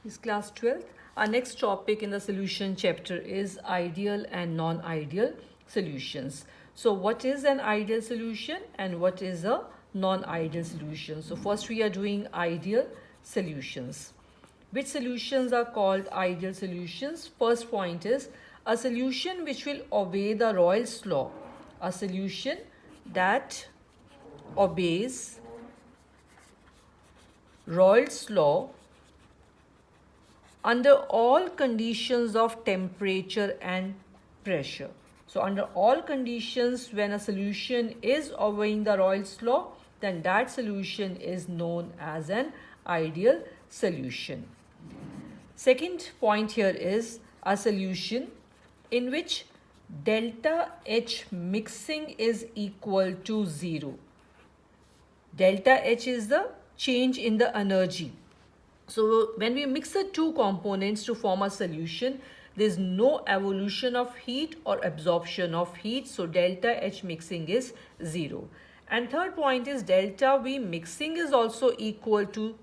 Is class 12th. Our next topic in the solution chapter is ideal and non-ideal solutions. So what is an ideal solution and what is a non-ideal solution? So first we are doing ideal solutions. Which solutions are called ideal solutions? First point is a solution which will obey the Royle's law. A solution that obeys Royle's law under all conditions of temperature and pressure. So under all conditions, when a solution is obeying the Royle's law, then that solution is known as an ideal solution. Second point here is a solution in which delta H mixing is equal to 0. Delta H is the change in the energy. So when we mix the two components to form a solution, there is no evolution of heat or absorption of heat. So delta H mixing is 0. And third point is delta V mixing is also equal to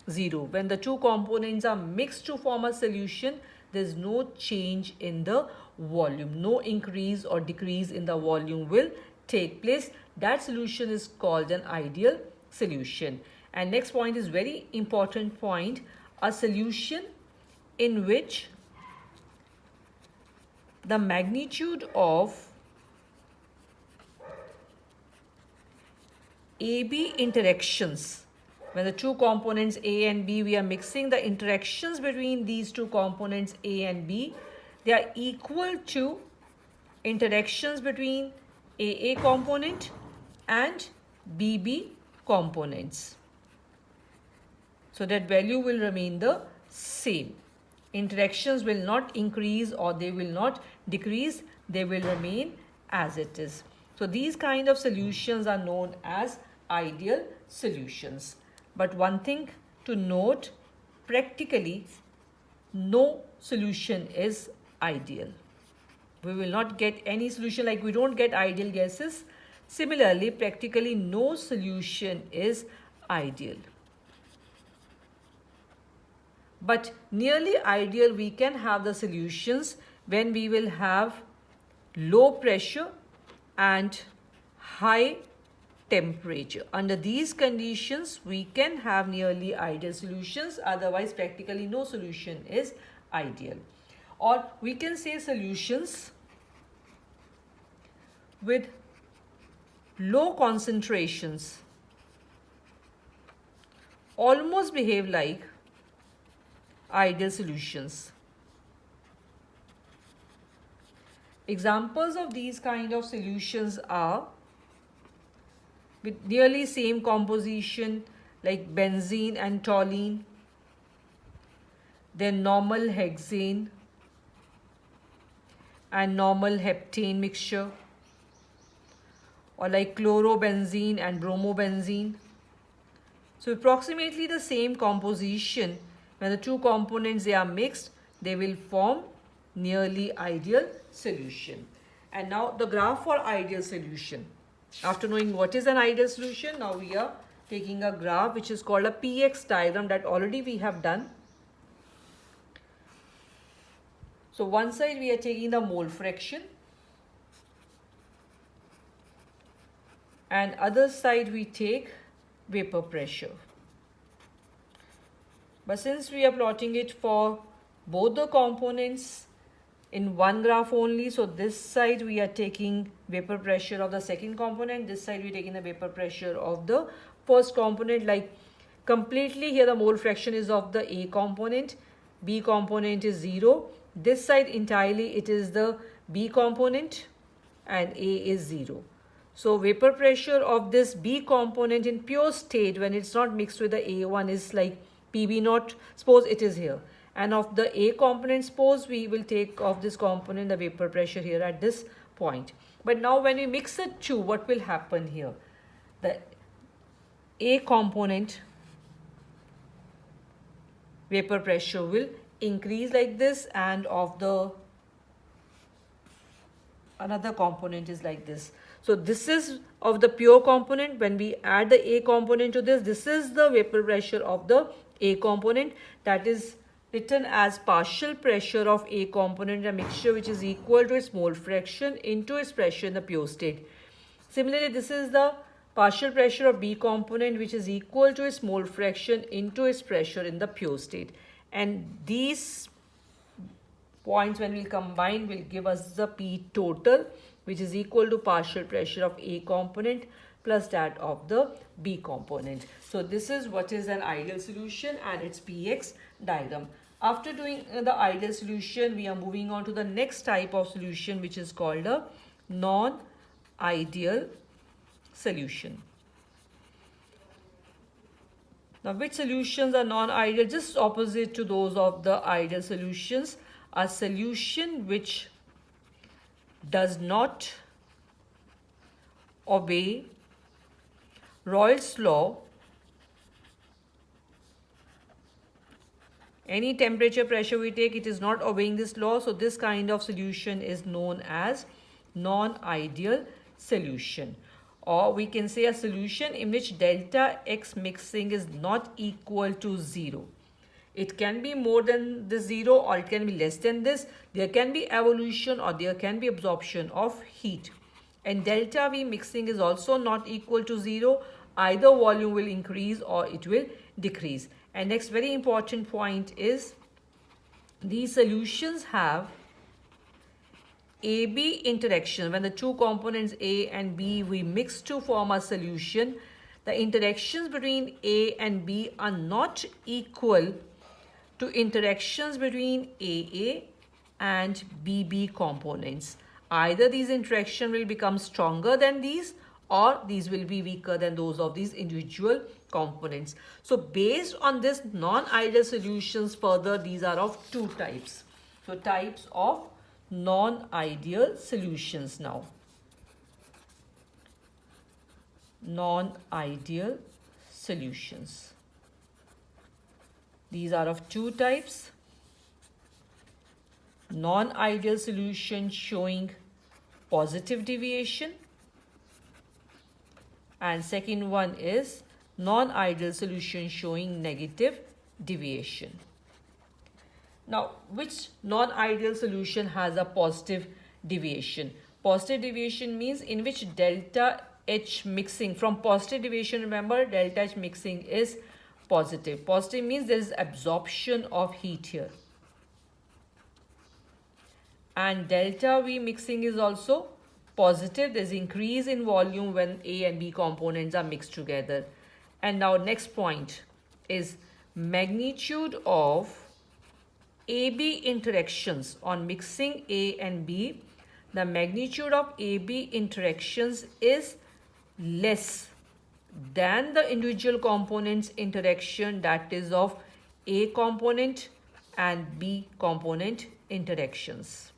0. When the two components are mixed to form a solution, there is no change in the volume. No increase or decrease in the volume will take place. That solution is called an ideal solution. And next point is very important point, a solution in which the magnitude of AB interactions, when the two components A and B, we are mixing the interactions between these two components A and B, they are equal to interactions between AA component and BB components. So that value will remain the same. Interactions will not increase or they will not decrease. They will remain as it is. So these kind of solutions are known as ideal solutions. But one thing to note, practically no solution is ideal. We will not get any solution, like we don't get ideal gases. Similarly, practically no solution is ideal. But nearly ideal we can have the solutions when we will have low pressure and high temperature. Under these conditions, we can have nearly ideal solutions. Otherwise, practically no solution is ideal. Or we can say solutions with low concentrations almost behave like ideal solutions. Examples of these kind of solutions are with nearly same composition like benzene and toluene, then normal hexane and normal heptane mixture, or like chlorobenzene and bromobenzene. So approximately the same composition, when the two components they are mixed, they will form nearly ideal solution. And now the graph for ideal solution. After knowing what is an ideal solution, now we are taking a graph which is called a PX diagram that already we have done. So one side we are taking the mole fraction and other side we take vapor pressure. But since we are plotting it for both the components in one graph only, so this side we are taking vapor pressure of the second component, this side we are taking the vapor pressure of the first component. Like completely here the mole fraction is of the A component, B component is 0. This side entirely it is the B component and A is 0. So vapor pressure of this B component in pure state when it's not mixed with the A1 is like PB naught, suppose it is here. And of the A component, suppose we will take of this component the vapor pressure here at this point. But now when we mix the two, what will happen here? The A component vapor pressure will increase like this, and of the another component is like this. So this is of the pure component. When we add the A component to this, this is the vapor pressure of the A component, that is written as partial pressure of A component in a mixture which is equal to its mole fraction into its pressure in the pure state. Similarly, this is the partial pressure of B component which is equal to its mole fraction into its pressure in the pure state. And these points, when we'll combine, will give us the P total, which is equal to partial pressure of A component plus that of the B component. So this is what is an ideal solution and its PX diagram. After doing the ideal solution, we are moving on to the next type of solution, which is called a non-ideal solution. Now, which solutions are non-ideal? Just opposite to those of the ideal solutions. A solution which does not obey Raoult's law. Any temperature, pressure we take, it is not obeying this law. So this kind of solution is known as non-ideal solution. Or we can say a solution in which delta X mixing is not equal to 0. It can be more than the 0 or it can be less than this. There can be evolution or there can be absorption of heat. And delta V mixing is also not equal to 0. Either volume will increase or it will decrease. And next very important point is these solutions have AB interaction. When the two components A and B we mix to form a solution, the interactions between A and B are not equal to interactions between AA and BB components. Either these interactions will become stronger than these or these will be weaker than those of these individual components. So based on this non-ideal solutions, further these are of two types. So types of non-ideal solutions now. Non-ideal solutions. These are of two types. Non-ideal solution showing positive deviation, and second one is non-ideal solution showing negative deviation. Now, which non-ideal solution has a positive deviation? Positive deviation means in which delta H mixing, from positive deviation, remember delta H mixing is positive. Positive means there is absorption of heat here. And delta V mixing is also positive. There is increase in volume when A and B components are mixed together. And now next point is magnitude of AB interactions on mixing A and B. The magnitude of AB interactions is less than the individual components interaction, that is of A component and B component interactions.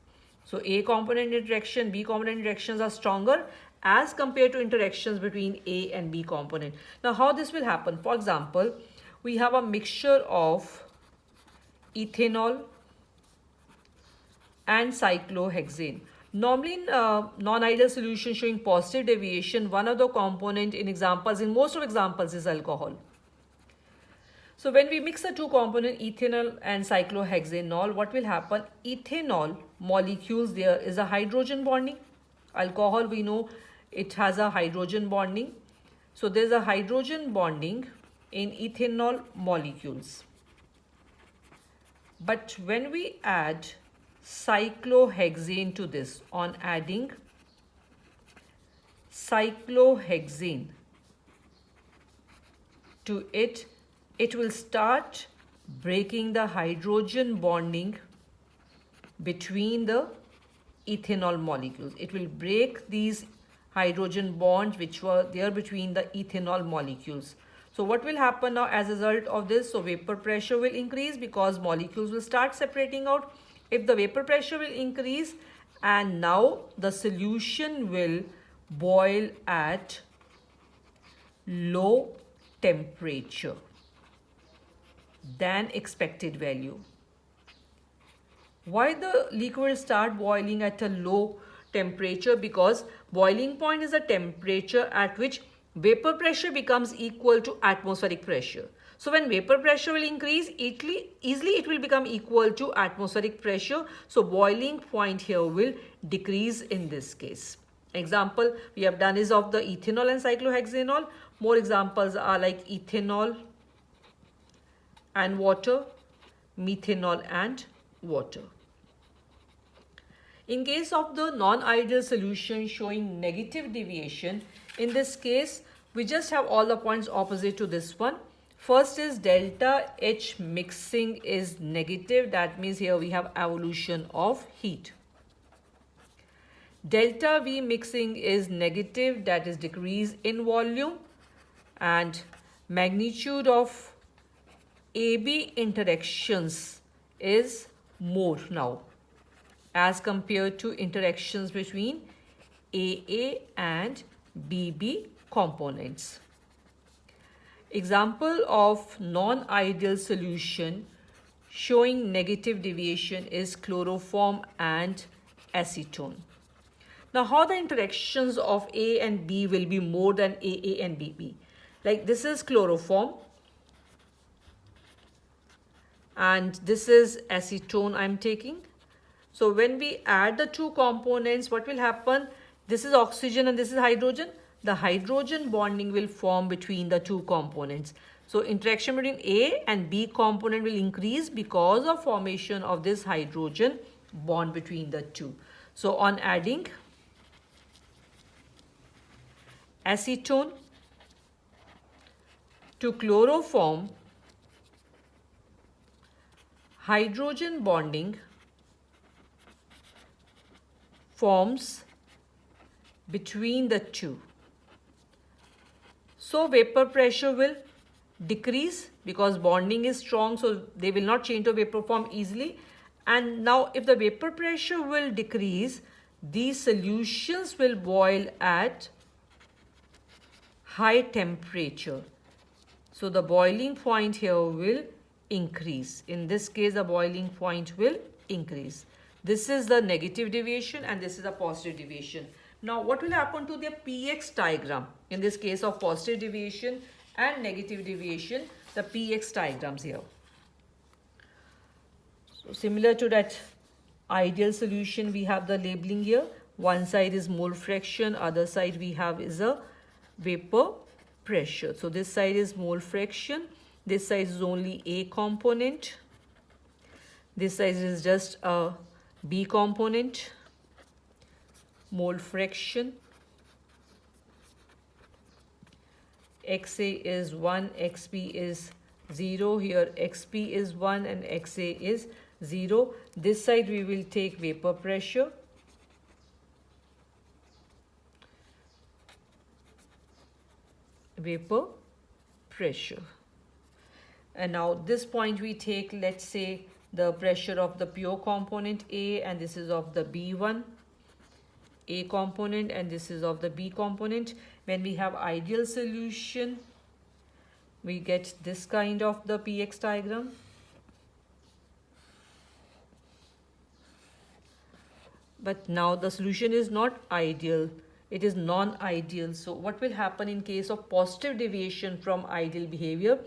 So A component interaction, B component interactions are stronger as compared to interactions between A and B component. Now how this will happen? For example, we have a mixture of ethanol and cyclohexane. Normally in non-ideal solution showing positive deviation, one of the component in examples, in most of examples, is alcohol. So when we mix the two components, ethanol and cyclohexanol, what will happen? Ethanol molecules, there is a hydrogen bonding. Alcohol, we know it has a hydrogen bonding. So there is a hydrogen bonding in ethanol molecules. But when we add cyclohexane to this, on adding cyclohexane to it, it will start breaking the hydrogen bonding between the ethanol molecules. It will break these hydrogen bonds which were there between the ethanol molecules. So what will happen now as a result of this? So vapor pressure will increase because molecules will start separating out. If the vapor pressure will increase, and now the solution will boil at low temperature than expected value. Why the liquid will start boiling at a low temperature? Because boiling point is a temperature at which vapor pressure becomes equal to atmospheric pressure. So when vapor pressure will increase, easily it will become equal to atmospheric pressure. So boiling point here will decrease in this case. Example we have done is of the ethanol and cyclohexanol. More examples are like ethanol and water, methanol and water. In case of the non-ideal solution showing negative deviation, in this case, we just have all the points opposite to this one. First is delta H mixing is negative. That means here we have evolution of heat. Delta V mixing is negative. That is decrease in volume. And magnitude of AB interactions is more now as compared to interactions between AA and BB components. Example of non-ideal solution showing negative deviation is chloroform and acetone. Now, how the interactions of A and B will be more than AA and BB? Like this is chloroform and this is acetone I'm taking. So when we add the two components, what will happen? This is oxygen and this is hydrogen. The hydrogen bonding will form between the two components. So interaction between A and B component will increase because of formation of this hydrogen bond between the two. So on adding acetone to chloroform, hydrogen bonding forms between the two. So vapor pressure will decrease because bonding is strong, so they will not change to vapor form easily. And now if the vapor pressure will decrease, these solutions will boil at high temperature. So the boiling point here will increase. In this case, the boiling point will increase. This is the negative deviation and this is the positive deviation. Now, what will happen to the px diagram? In this case of positive deviation and negative deviation, the px diagrams here. So, similar to that ideal solution, we have the labeling here. One side is mole fraction, other side we have is a vapor pressure. So, this side is mole fraction, this side is only A component, this side is just a B component. Mole fraction, XA is 1, XB is 0, here XB is 1 and XA is 0. This side we will take vapor pressure. Vapor pressure. And now this point we take, let's say, the pressure of the pure component A, and this is of the B1. A component and this is of the B component. When we have ideal solution, we get this kind of the px diagram. But now the solution is not ideal, it is non-ideal. So what will happen in case of positive deviation from ideal behavior?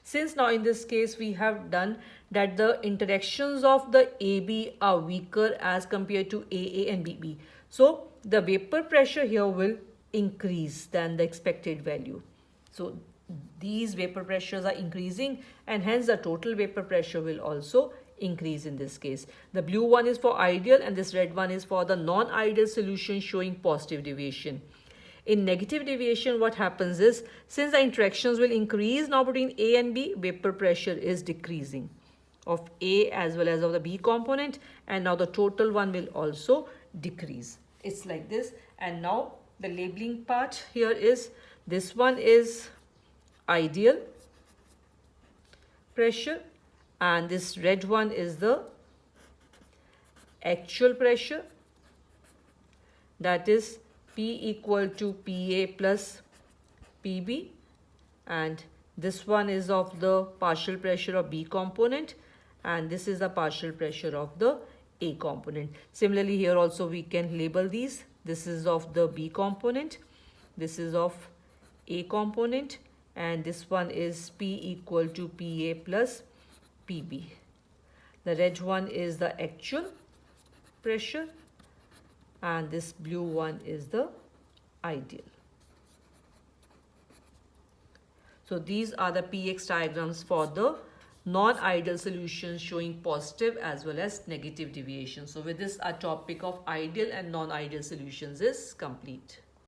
Since now in this case we have done that the interactions of the AB are weaker as compared to AA and BB. So the vapor pressure here will increase than the expected value. So these vapor pressures are increasing and hence the total vapor pressure will also increase in this case. The blue one is for ideal and this red one is for the non-ideal solution showing positive deviation. In negative deviation, what happens is, since the interactions will increase now between A and B, vapor pressure is decreasing of A as well as of the B component, and now the total one will also decrease. It's like this. And now the labeling part here is, this one is ideal pressure and this red one is the actual pressure, that is P equal to PA plus PB, and this one is of the partial pressure of B component and this is the partial pressure of the A component. Similarly, here also we can label these. This is of the B component, this is of A component, and this one is P equal to PA plus PB. The red one is the actual pressure and this blue one is the ideal. So these are the PX diagrams for the non-ideal solutions showing positive as well as negative deviation. So with this, our topic of ideal and non-ideal solutions is complete.